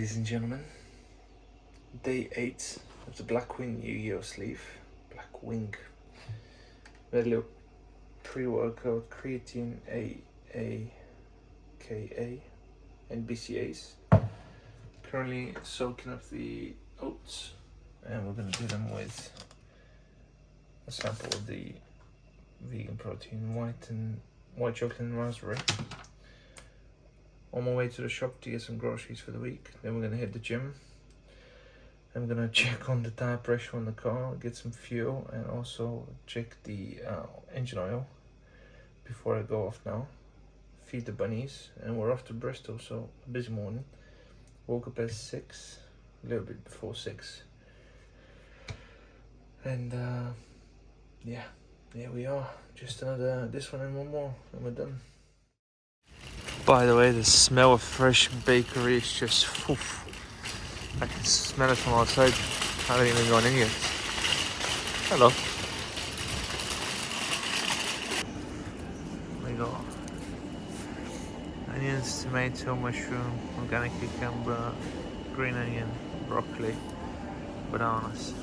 Ladies and gentlemen, day 8 of the Blackwing Yu-Gi-Oh sleeve. Blackwing. We had a little pre-workout, creatine, AA, KA, and BCAs. Currently soaking up the oats, and we're going to do them with a sample of the vegan protein, white chocolate and raspberry. On my way to the shop to get some groceries for the week. Then we're gonna hit the gym. I'm gonna check on the tire pressure on the car, get some fuel, and also check the engine oil before I go off now. Feed the bunnies, and we're off to Bristol, so a busy morning. Woke up at 6, a little bit before 6. And yeah, there we are. Just another, this one and one more, and we're done. By the way, the smell of fresh bakery is just, oof. I can smell it from outside. I haven't even gone in yet. Hello. We got onions, tomato, mushroom, organic cucumber, green onion, broccoli, bananas.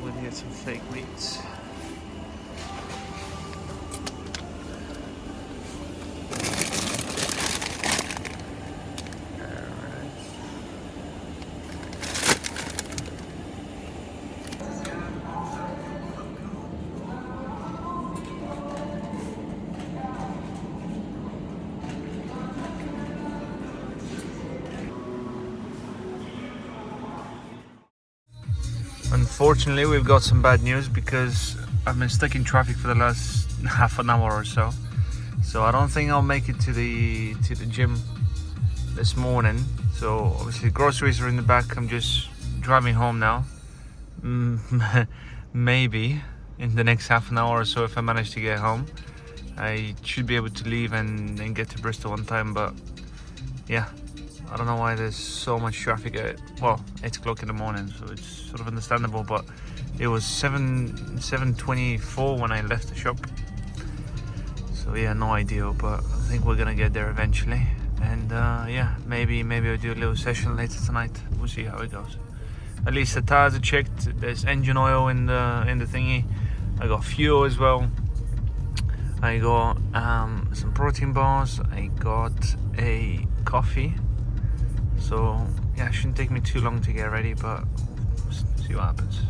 We're gonna get some fake meats. Unfortunately, we've got some bad news because I've been stuck in traffic for the last half an hour or so. So I don't think I'll make it to the gym this morning. So obviously groceries are in the back. I'm just driving home now. Maybe in the next half an hour or so, if I manage to get home, I should be able to leave and get to Bristol on time. But yeah, I don't know why there's so much traffic at, well, 8 o'clock in the morning, so it's sort of understandable, but it was 7:24 when I left the shop. So yeah, no ideal, but I think we're gonna get there eventually. And yeah, maybe I'll do a little session later tonight. We'll see how it goes. At least the tires are checked. There's engine oil in the thingy. I got fuel as well. I got some protein bars. I got a coffee. So yeah, it shouldn't take me too long to get ready, but see what happens.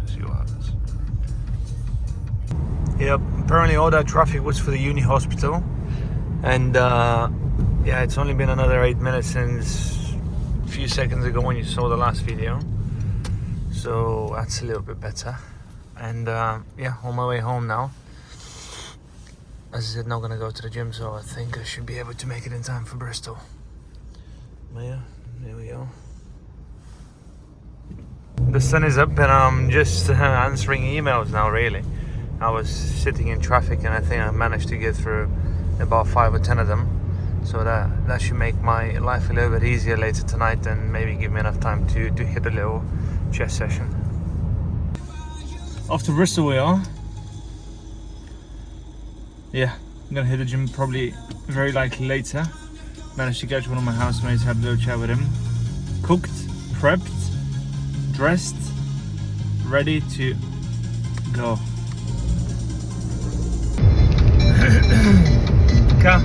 Yep, apparently all that traffic was for the uni hospital, and yeah, it's only been another 8 minutes since a few seconds ago when you saw the last video, so that's a little bit better. And yeah, on my way home now. As I said, not gonna go to the gym, so I think I should be able to make it in time for Bristol. But yeah, there we go. The sun is up and I'm just answering emails now, really. I was sitting in traffic and I think I managed to get through about 5 or 10 of them. So that should make my life a little bit easier later tonight and maybe give me enough time to hit a little chess session. Off to Bristol we are. Yeah, I'm gonna hit the gym probably very likely later. Managed to catch one of my housemates, had a little chat with him. Cooked, prepped, dressed, ready to go. Ka.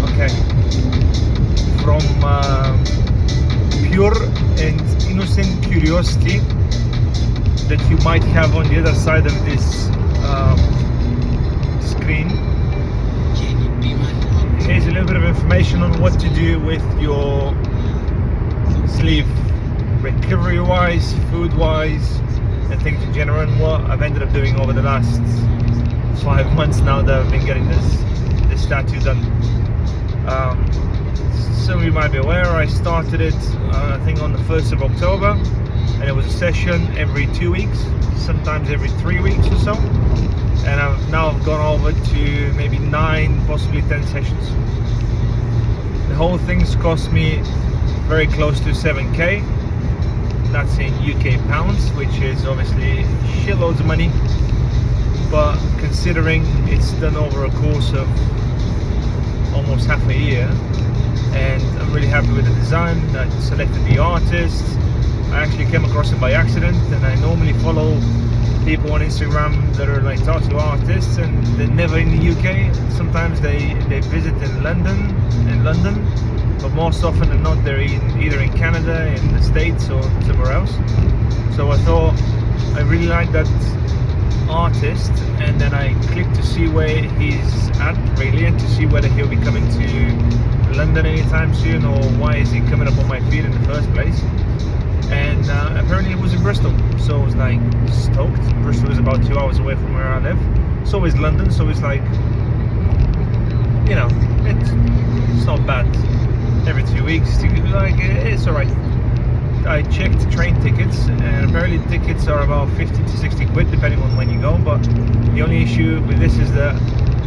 Okay. From pure and innocent curiosity that you might have on the other side of this screen, here's a little bit of information on what to do with your sleeve, recovery wise, food wise, and things in general, and what I've ended up doing over the last 5 months now that I've been getting this tattoo done. So you might be aware, I started it I think on the 1st of October, and it was a session every 2 weeks, sometimes every 3 weeks or so. And I've now gone over to maybe 9, possibly 10 sessions. The whole thing's cost me very close to 7k. That's in UK pounds, which is obviously shitloads of money. but considering it's done over a course of almost half a year, and I'm really happy with the design. I selected the artist. I actually came across it by accident, and I normally follow people on Instagram that are like tattoo artists, and they're never in the UK. Sometimes they visit in London, but most often than not they're either in Canada, in the States, or somewhere else. So I thought I really liked that artist, and then I clicked to see where he's at really, and to see whether he'll be coming to London anytime soon, or why is he coming up on my feed in the first place. And apparently it was in Bristol, so I was like stoked. Bristol is about 2 hours away from where I live, so is London, so it's like, you know, it's not bad. Every 2 weeks, like, it's alright. I checked train tickets, and apparently tickets are about 50 to 60 quid depending on when you go, but the only issue with this is that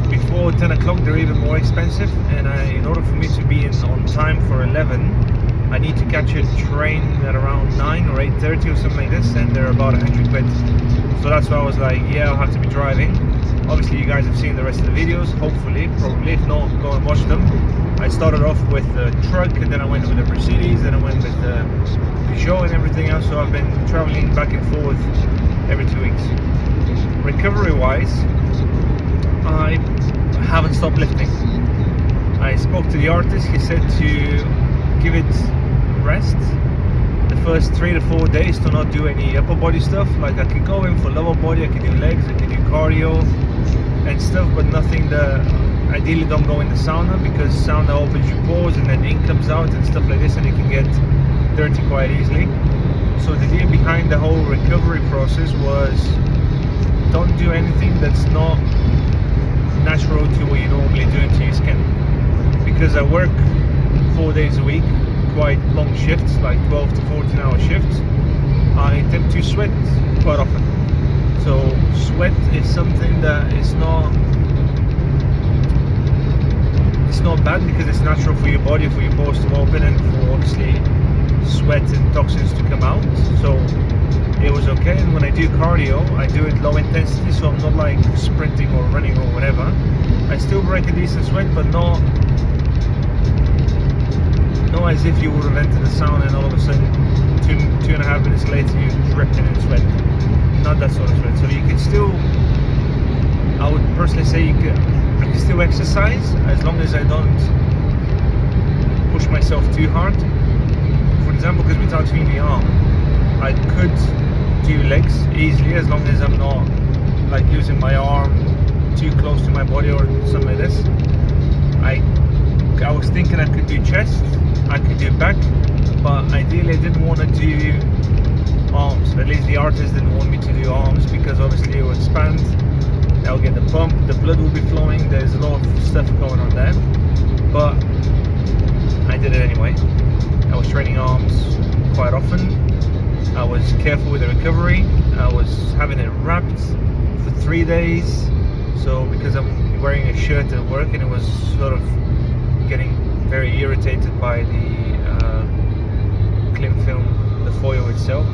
before 10 o'clock they're even more expensive, and in order for me to be on time for 11, I need to catch a train at around 9 or 8:30 or something like this, and they're about 100 quid. So that's why I was like, yeah, I'll have to be driving. Obviously you guys have seen the rest of the videos, hopefully, probably. If not, go and watch them. I started off with the truck, and then I went with the Mercedes, then I went with the Peugeot and everything else, so I've been traveling back and forth every 2 weeks. Recovery wise, I haven't stopped lifting. I spoke to the artist. He said to give it rest the first 3 to 4 days, to not do any upper body stuff. Like, I could go in for lower body, I could do legs, I could do cardio and stuff, but nothing that ideally don't go in the sauna, because sauna opens your pores and then ink comes out and stuff like this, and it can get dirty quite easily. So the idea behind the whole recovery process was, don't do anything that's not natural to what you're normally doing to your skin. Because I work 4 days a week, quite long shifts, like 12 to 14 hour shifts, I tend to sweat quite often. So sweat is something that is not bad, because it's natural for your body, for your pores to open, and for obviously sweat and toxins to come out. So it was okay. And when I do cardio, I do it low intensity, so I'm not like sprinting or running or whatever. I still break a decent sweat, but not as if you would have entered the sauna and all of a sudden 2.5 minutes later you're dripping in sweat. Not that sort of sweat. So you can still, I would personally say I can still exercise, as long as I don't push myself too hard. For example, because we're tattooing the arm, I could do legs easily, as long as I'm not like using my arm too close to my body or something like this. I was thinking I could do chest, I could do back, but ideally I didn't want to do arms. At least the artist didn't want me to do arms, because obviously it will expand, I'll get the pump, the blood will be flowing, there's a lot of stuff going on there. But I did it anyway. I was training arms quite often. I was careful with the recovery. I was having it wrapped for 3 days. So because I'm wearing a shirt at work, and it was sort of getting very irritated by the cling film, the foil itself,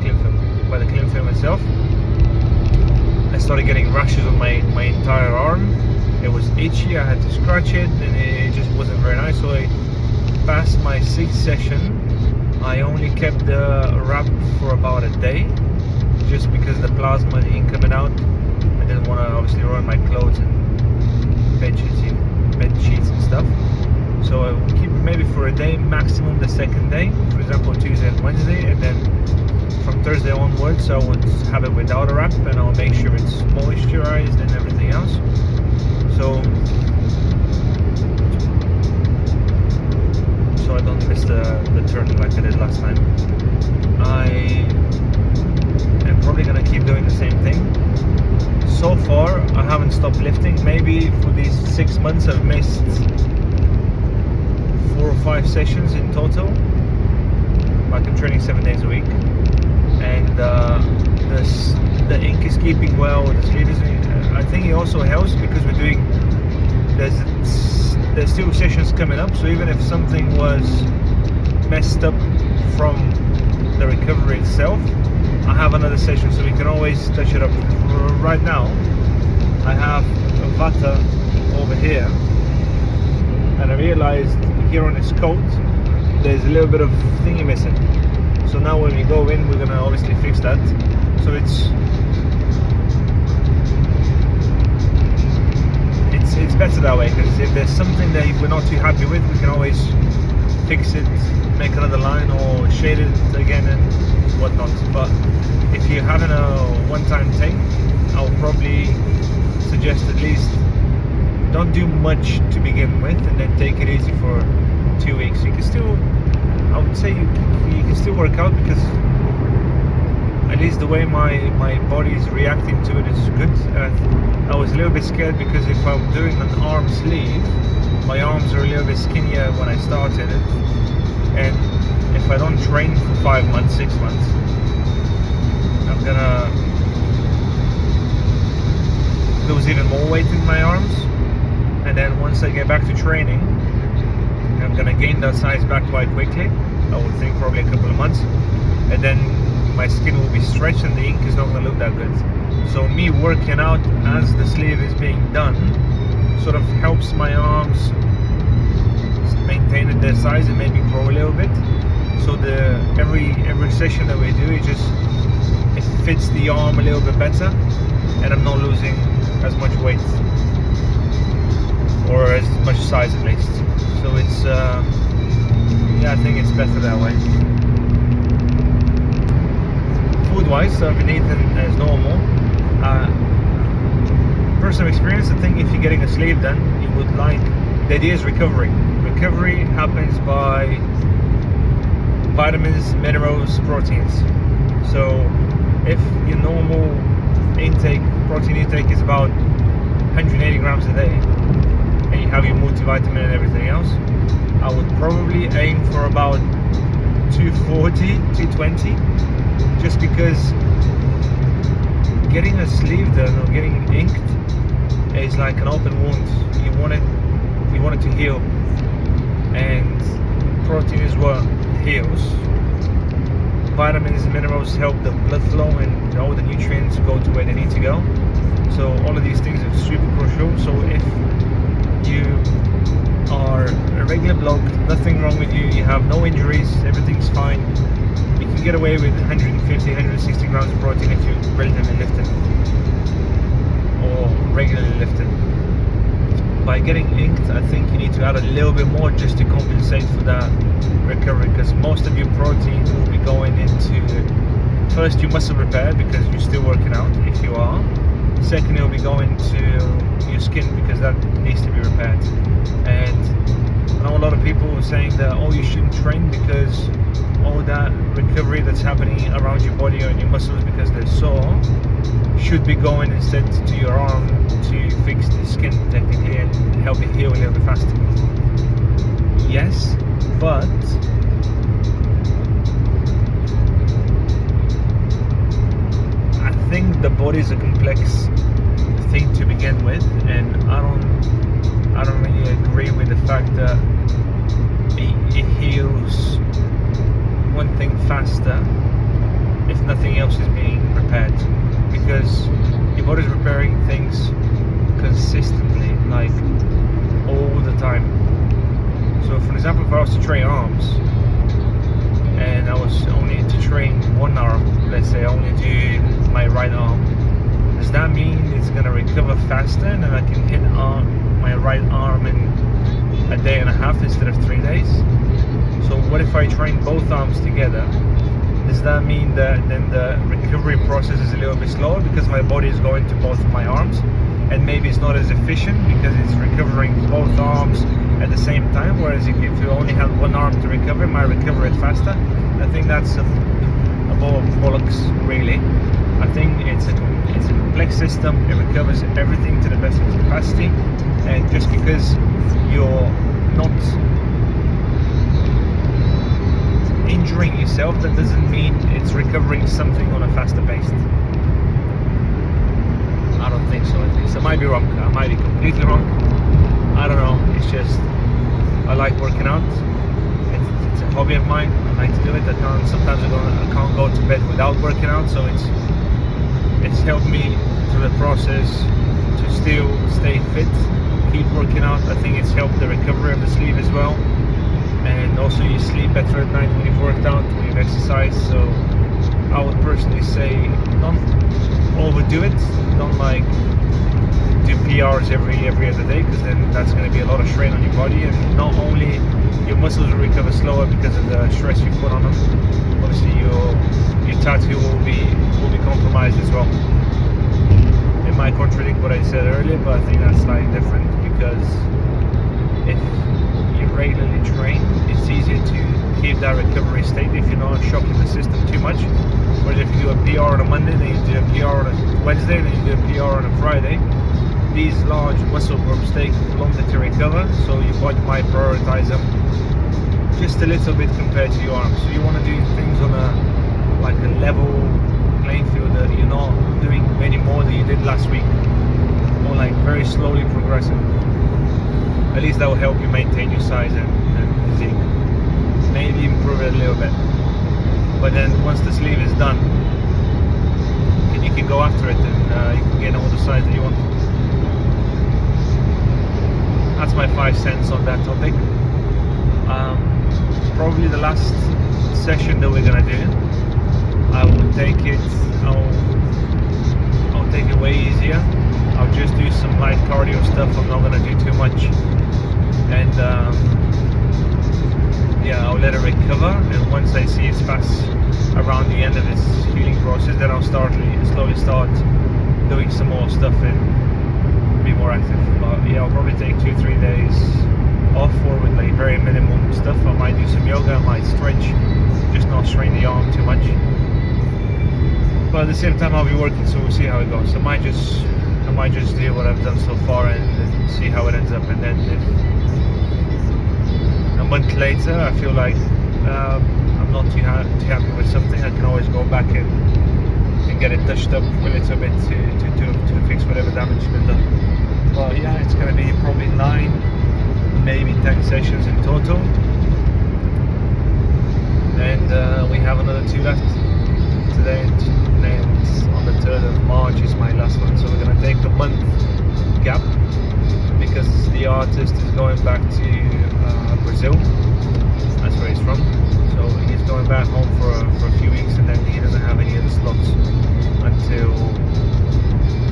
by the cling film itself. I started getting rashes on my entire arm. It was itchy, I had to scratch it, and it just wasn't very nice. So I passed my 6th session. I only kept the wrap for about a day, just because the plasma and the ink coming out. I didn't want to obviously ruin my clothes and bed sheets and stuff. So I would keep it maybe for a day, maximum the 2nd day, for example Tuesday and Wednesday, and then from Thursday onwards I would have it without a wrap, and I'll make sure it's moisturized and everything else. So I don't miss the turn like I did last time. I am probably going to keep doing the same thing. So far I haven't stopped lifting. Maybe for these 6 months I've missed 4 or 5 sessions in total. Like, I'm training 7 days a week, and the ink is keeping well, the sleeve is, I think it also helps because we're doing, there's still sessions coming up, so even if something was messed up from the recovery itself, I have another session, so we can always touch it up. Right now I have a vata over here, and I realized here on his coat there's a little bit of thingy missing. So now when we go in, we're gonna obviously fix that. So it's better that way, because if there's something that we're not too happy with, we can always fix it, make another line, or shade it again and whatnot. But if you're having a one-time thing, I'll probably suggest at least don't do much to begin with, and then take it easy for 2 weeks. You can still, I would say, you can still work out, because at least the way my body is reacting to it is good. I was a little bit scared, because if I'm doing an arm sleeve, my arms are a little bit skinnier when I started it, and if I don't train for 5 months, 6 months, I'm gonna lose even more weight in my arms. And then once I get back to training, I'm gonna gain that size back quite quickly. I would think probably a couple of months, and then my skin will be stretched and the ink is not going to look that good. So me working out as the sleeve is being done sort of helps my arms maintain their size and maybe grow a little bit. So every session that we do, it fits the arm a little bit better, and I'm not losing as much weight, or as much size at least. So it's yeah, I think it's better that way. Food-wise, I've been eating as normal. Personal experience, I think if you're getting a sleeve done, you would like, the idea is recovery. Recovery happens by vitamins, minerals, proteins. So if your normal protein intake is about 180 grams a day, and you have your multivitamin and everything else, I would probably aim for about 240, 220, just because getting a sleeve done or getting inked is like an open wound. You want it to heal, and protein is what heals. Vitamins and minerals help the blood flow and all the nutrients go to where they need to go. So all of these things are super crucial. So if you are a regular bloke, nothing wrong with you, you have no injuries, everything's fine, you can get away with 150, 160 grams of protein if you're relatively lifted or regularly lifted. By getting inked, I think you need to add a little bit more just to compensate for that recovery, because most of your protein will be going into, first, your muscle repair, because you're still working out if you are. Second, it will be going to your skin, because that needs to be repaired. And I know a lot of people are saying that, oh, you shouldn't train because all that recovery that's happening around your body or in your muscles because they're sore should be going instead to your arm to fix the skin technically and help it heal a little bit faster. Yes, but I think the body is a complex thing to begin with, and I don't really agree with the fact that it heals one thing faster if nothing else is being repaired, because your body's repairing things consistently, like all the time. So for example, if I was to train arms and I was only to train one arm, let's say I only do my right arm, does that mean it's going to recover faster and then I can hit my right arm in a day and a half instead of 3 days? So what if I train both arms together? Does that mean that then the recovery process is a little bit slower because my body is going to both of my arms, and maybe it's not as efficient because it's recovering both arms at the same time, whereas if you only have one arm to recover, my recovery is faster? I think that's a ball of bollocks, really. I think it's a complex system. It recovers everything to the best of its capacity, and just because you're not injuring yourself, that doesn't mean it's recovering something on a faster pace. I don't think so, at least. I might be wrong. I might be completely wrong. I don't know. It's just, I like working out. It's a hobby of mine. I like to do it. Sometimes I can't go to bed without working out, so it's helped me through the process to still stay fit, keep working out. I think it's helped the recovery of the sleeve as well. And also you sleep better at night when you've worked out, when you've exercised. So I would personally say don't overdo it. Don't like do PRs every other day, because then that's going to be a lot of strain on your body, and not only your muscles will recover slower because of the stress you put on them, obviously your tattoo will be compromised as well. It might contradict what I said earlier, but I think that's slightly different, because if you regularly train, it's easier to keep that recovery state if you're not shocking the system too much. Whereas if you do a PR on a Monday, then you do a PR on a Wednesday, then you do a PR on a Friday, these large muscle groups take longer to recover, so your body might prioritize them just a little bit compared to your arms. So you want to do things on a level playing field, that you're not doing many more than you did last week, or like very slowly progressing. At least that will help you maintain your size and physique, maybe improve it a little bit. But then once the sleeve is done, you can go after it, and you can get all the size that you want. That's my 5 cents on that topic. Probably the last session that we're gonna do, I'll take it way easier. I'll just do some light cardio stuff. I'm not gonna do too much, and I'll let it recover. And once I see it's past around the end of its healing process, then I'll slowly start doing some more stuff and be more active. But yeah, I'll probably take 2-3 days off, or with like very minimum stuff. I might do some yoga, I might stretch, just not strain the arm too much. But at the same time, I'll be working, so we'll see how it goes. I might just do what I've done so far and see how it ends up. And then if a month later I feel like I'm not too happy with something, I can always go back and get it touched up a little bit to fix whatever damage has been done. But yeah, it's going to be probably 9, maybe 10 sessions in total, and we have another 2 left today, and on the 3rd of March is my last one. So we're going to take a month gap, because the artist is going back to Brazil. That's where he's from. So he's going back home for a few weeks, and then he doesn't have any other slots until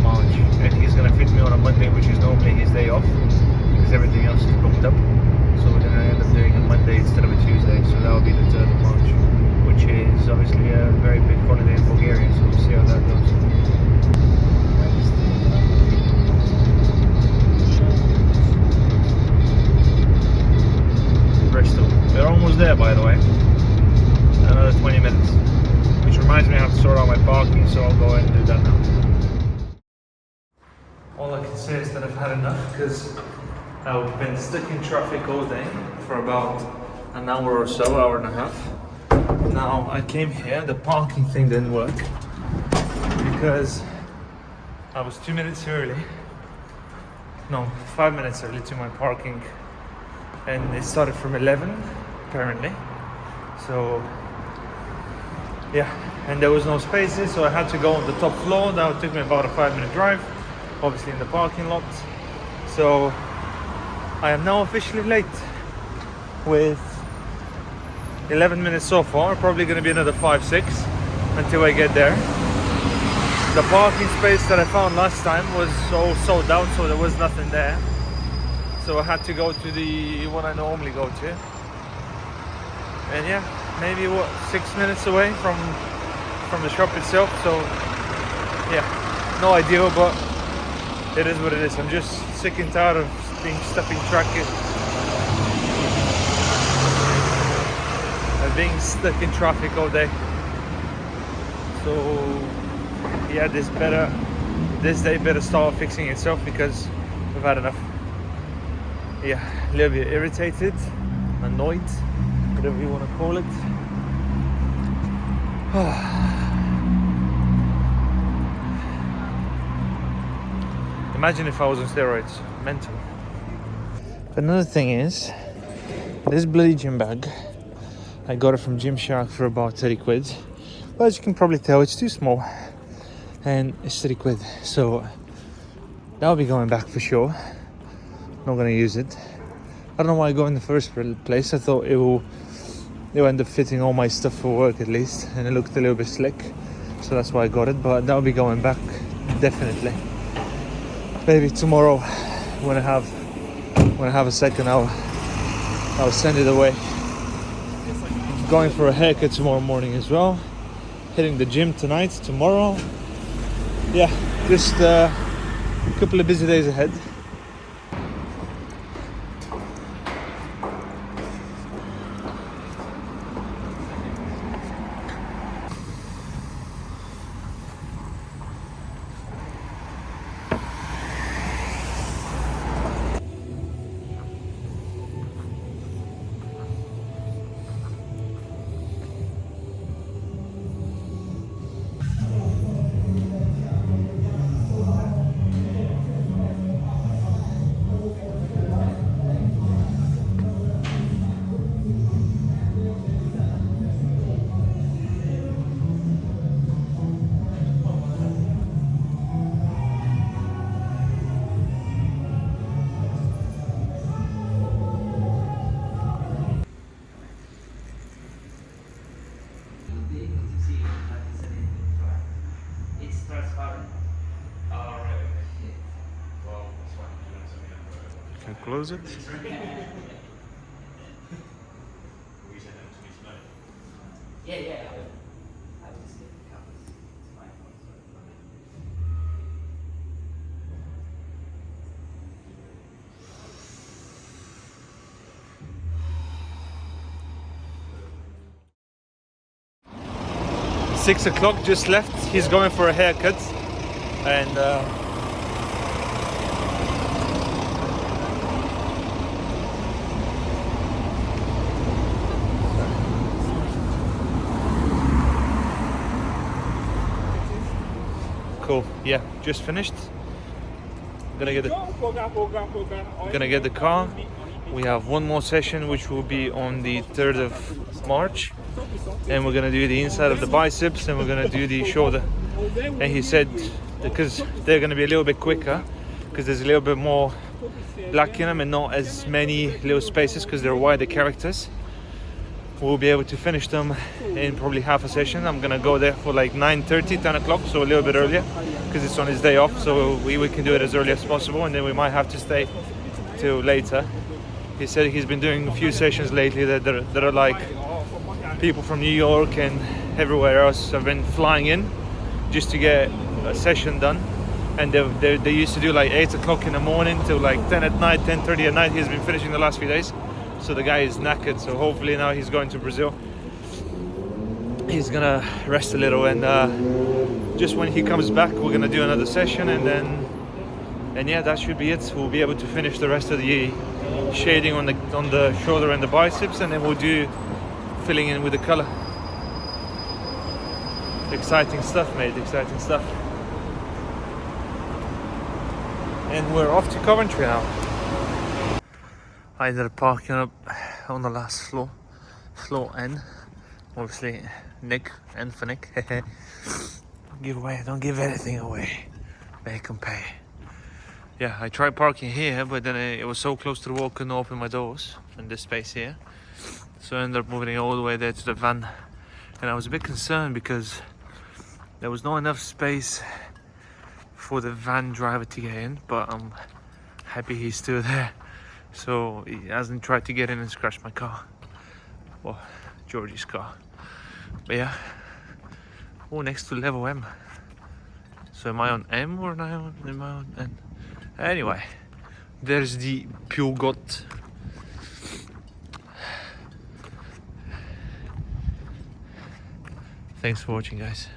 March. And he's going to fit me on a Monday, which is normally his day off, because everything else is booked up. So we're going to end up doing a Monday instead of a Tuesday. So that will be the 3rd of March, which is obviously a very big holiday in Bulgaria. So we'll see how that goes. Bristol. We're almost there, by the way. Another 20 minutes. Which reminds me, I have to sort out my parking, so I'll go ahead and do that now. All I can say is that I've had enough, because I've been stuck in traffic all day for about an hour or so, hour and a half. Now I came here, the parking thing didn't work, because I was 2 minutes early. No, 5 minutes early to my parking. And it started from 11, apparently. So yeah, and there was no spaces, so I had to go on the top floor. That took me about a 5-minute drive, obviously in the parking lot. So I am now officially late with 11 minutes so far. Probably going to be another 5-6 until I get there. The parking space that I found last time was all sold out, so there was nothing there. So I had to go to the one I normally go to. And yeah, maybe 6 minutes away from the shop itself. So yeah, no idea, but it is what it is. I'm just sick and tired of being stuck in traffic. Being stuck in traffic all day. So yeah, this day better start fixing itself, because we've had enough. Yeah, a little bit irritated, annoyed, whatever you want to call it. Imagine if I was on steroids. Mental. Another thing is, this bloody gym bag, I got it from Gymshark for about 30 quid. But as you can probably tell, it's too small. And it's 30 quid. So I'll be going back for sure. Not gonna use it. I don't know why I go in the first place. I thought it will end up fitting all my stuff for work at least, and it looked a little bit slick, so that's why I got it. But that'll be going back definitely. Maybe tomorrow when I have a second, I'll send it away. Going for a haircut tomorrow morning as well. Hitting the gym tonight, tomorrow. Yeah, just a couple of busy days ahead. Can I close it? Yeah. 6 o'clock, just left. He's going for a haircut, and cool. Yeah, just finished. Gonna get the car. We have one more session, which will be on the 3rd of March, and we're gonna do the inside of the biceps, and we're gonna do the shoulder. And he said because they're gonna be a little bit quicker, because there's a little bit more black in them and not as many little spaces, because they're wider characters. We'll be able to finish them in probably half a session. I'm gonna go there for like 9:30, 10 o'clock, so a little bit earlier, because it's on his day off, so we can do it as early as possible, and then we might have to stay till later. He said he's been doing a few sessions lately that are like people from New York and everywhere else have been flying in just to get a session done, and they used to do like 8 o'clock in the morning till like 10 at night, 10:30 at night. He's been finishing the last few days, so the guy is knackered. So hopefully now he's going to Brazil, he's gonna rest a little, and just when he comes back we're gonna do another session, and yeah, that should be it. We'll be able to finish the rest of the shading on the shoulder and the biceps, and then we'll do filling in with the color. Exciting stuff, mate, exciting stuff. And we're off to Coventry now. I ended up parking up on the last floor N. Obviously Nick, N for Nick. Don't give anything away, make them pay. Yeah, I tried parking here, but then it was so close to the wall, couldn't open my doors in this space here. So I ended up moving it all the way there to the van. And I was a bit concerned because there was not enough space for the van driver to get in, but I'm happy he's still there. So he hasn't tried to get in and scratch my car. Well, Georgie's car. But yeah, oh, next to level M. So am I on M or am I on N? Anyway, there's the Peugeot. Thanks for watching, guys.